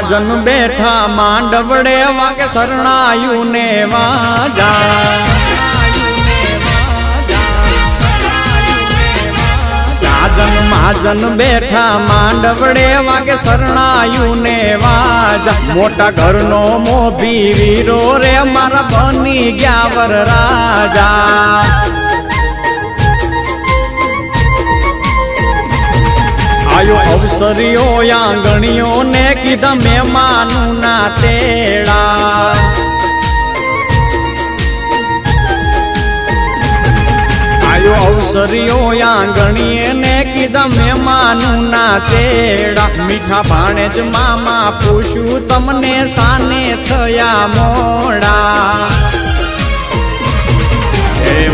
મહાજન બેઠા માંડવડે વાગે શરણાયું ને વાજા સાજન મહાજન બેઠા માંડવડે વાગે શરણાયું ને વાજા મોટા ઘરનો મોભી વીરો રે મારા બની ગયા વર રાજા આયો અવસરીઓ આંગણીઓ ને કીધા મહેમાનું ના તેડા આયો અવસરીઓ આંગણીએ ને કીધા મહેમાનું ના તેડા મીઠા ભાણે જ મામા પૂછ્યું તમને સાને થયા મોડા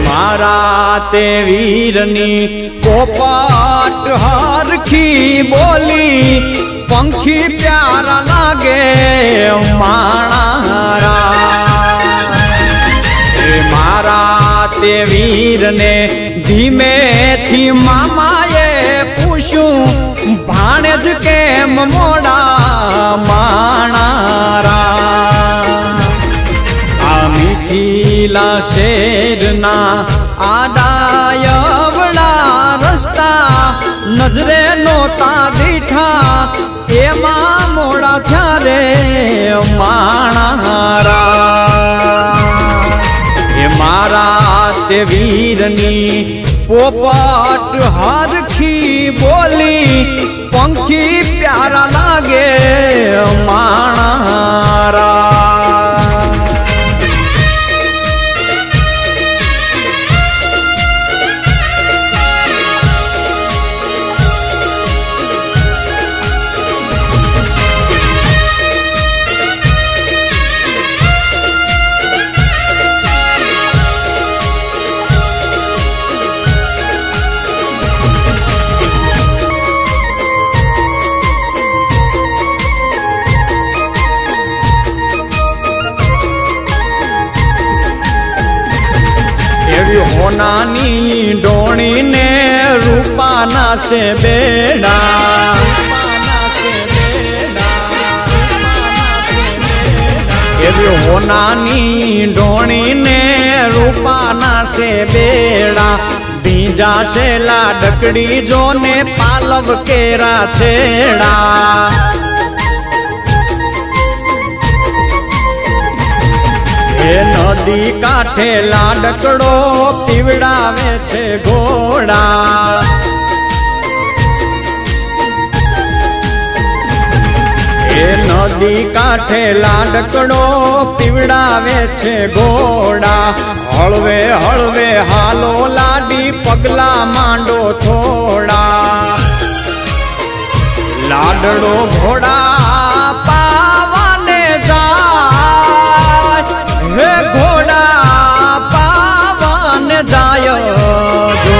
મારા તે વીરની પોપટ હરખી બોલી પંખી પ્યારા લાગે માણારા મારા તે વીરને ધીમેથી મામાએ પૂછ્યું ભાણે જ કેમ મોડા માણારા મીઠીલા શેરના આડાયવડા રસ્તા નજરે નોતા દીઠા એમાં મોડા થયા રે માણારા એ મારા તે વીરની પોપટ હરખી બોલી પંખી પ્યારા લાગે માણારા હોનાની ડોણી ને રૂપાના છે બેડા એવી હોનાની ડોણી ને રૂપાના છે બેડા બીજા છે લાડકડી જો ને પાલવ કેરા છેડા નદી કાંઠે લાડકડો પીવડાવે છે ઘોડા એ નદી કાંઠે લાડકડો પીવડાવે છે ઘોડા હળવે હળવે હાલો લાડી પગલા માંડો થોડા લાડડો ઘોડા પાવાને જાય હે ઘોડા પાવન જાય જો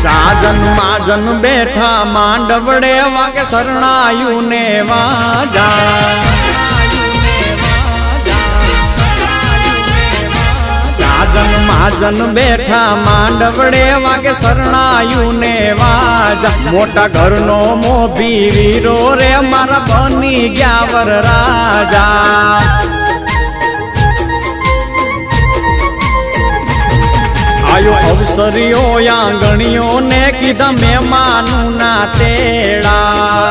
સાજન માજન બેઠા માંડવડે વાગે શરણાયું ને વાજા સાજન માજન બેઠા માંડવડે વાગે શરણાયું ને વાજા મોટા ઘરનો મોભી વીરો રે મારા બની ગયા વર રાજા આયો અવસરીઓ આંગણીઓ ને કીધા મહેમાનું ના તેડા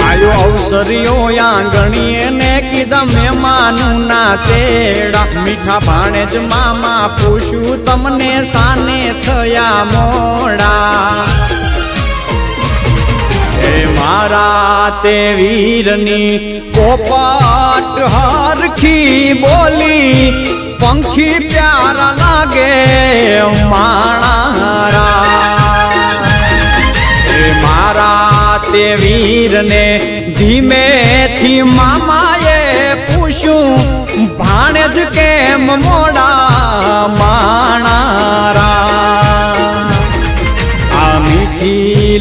આયો અવસરીઓ આંગણીએ ને કીધા મહેમાનું ના તેડા મીઠા ભાણે જ મામા પૂછ્યું તમને સાને થયા મોડા મારા તે વીરની પોપટ હરખી બોલી પંખી પ્યારા લાગે માણારા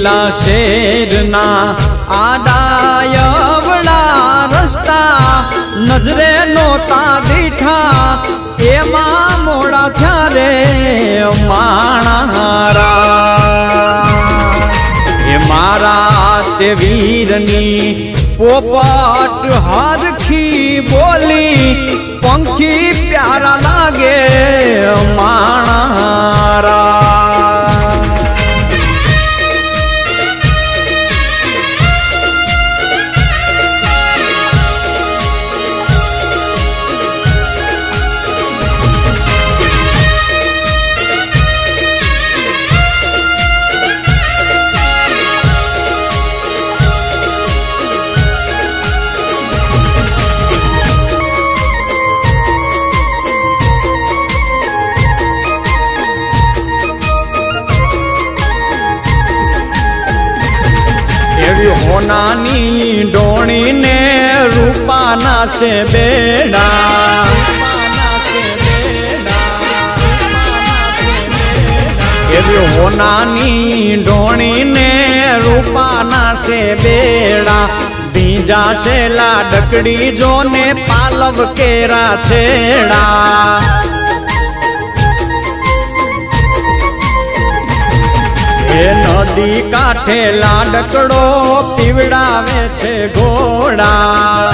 મીઠીલા શેરના આડાયવડા રસ્તા નજરે નોતા દીઠા એમાં મોડા થયા રે માણારા એ મારા તે વીરની પોપટ હરખી બોલી પંખી પ્યારા લાગે માણારા હોનાની ડોણીને રૂપાના છે બેડા એવી હોનાની ડોણીને રૂપાના છે બેડા બીજા છે લાડકડી જોને પાલવ કેરા છેડા એ નદી કાંઠે લાડકડો પીવડાવે છે ઘોડા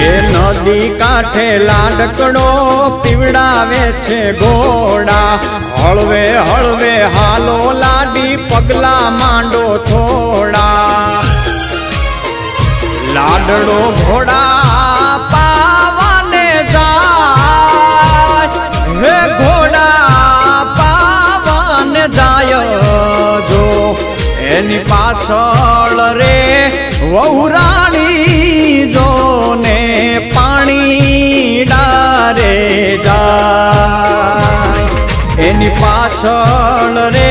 એ નદી કાંઠે લાડકડો પીવડાવે છે ઘોડા હળવે હળવે હાલો લાડી પગલા માંડો થોડા લાડડો ઘોડા પાવાને જાય હે ઘોડા પાવાને જાય જો એની પાછળ રે વહુરાણી જો ને પાણી ડારે જાય એની પાછળ રે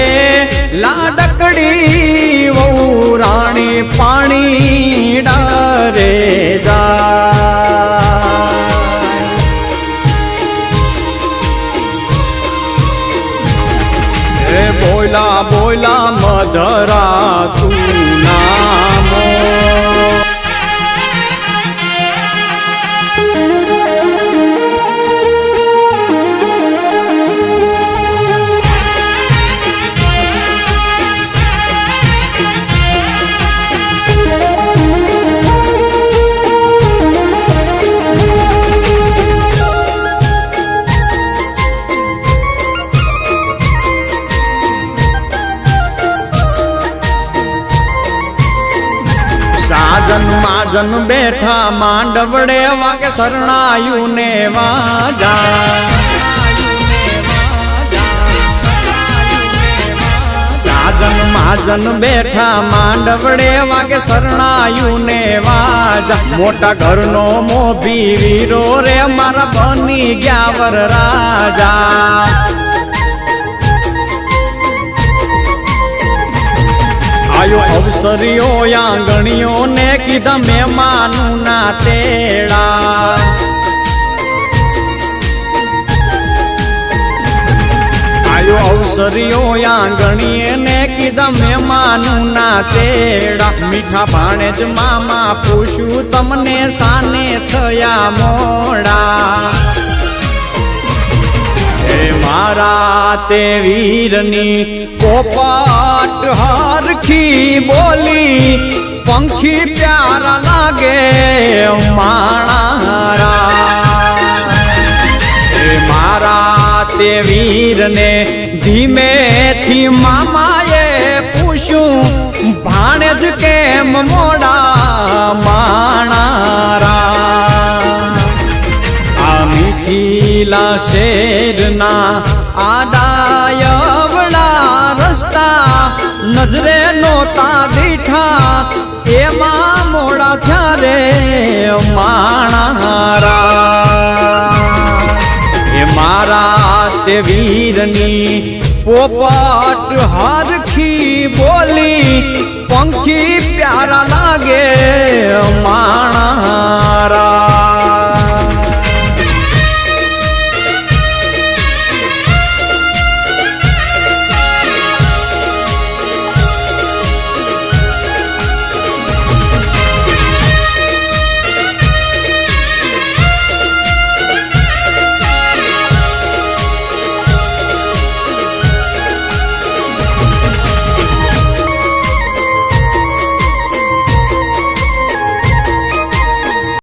લાડકડી વહુરાણી પાણી ડારે જાય બોલા બોલા મધરા તું નામો સાજન માજન બેઠા માંડવડે વાગે શરણાયું ને વાજા સાજન માજન બેઠા માંડવડે વાગે શરણાયું ને વાજા મોટા ઘરનો મોભી વીરો રે મારા બની ગયા વર રાજા આયો અવસરીઓ આંગણીઓ ને કીધા મહેમાનું ના તેડા આયો અવસરીઓ આંગણીએ ને કીધા મહેમાનું ના તેડા મીઠા ભાણે જ મામા પૂછ્યું તમને સાને થયા મોડા હે મારા તે વીરની પોપટ હરખી બોલી પંખી પ્યારા લાગે માણારા હે મારા તે વીરને ધીમેથી મામાએ પૂછ્યું ભાણે જ કેમ મોડા માણારા આ મીઠીલા શેરના આડાયવડા રસ્તા નજરે નોતા દીઠા એમાં મોડા થયા રે માણારા એ મારા તે વીરની પોપટ હરખી બોલી પંખી પ્યારા લાગે માણારા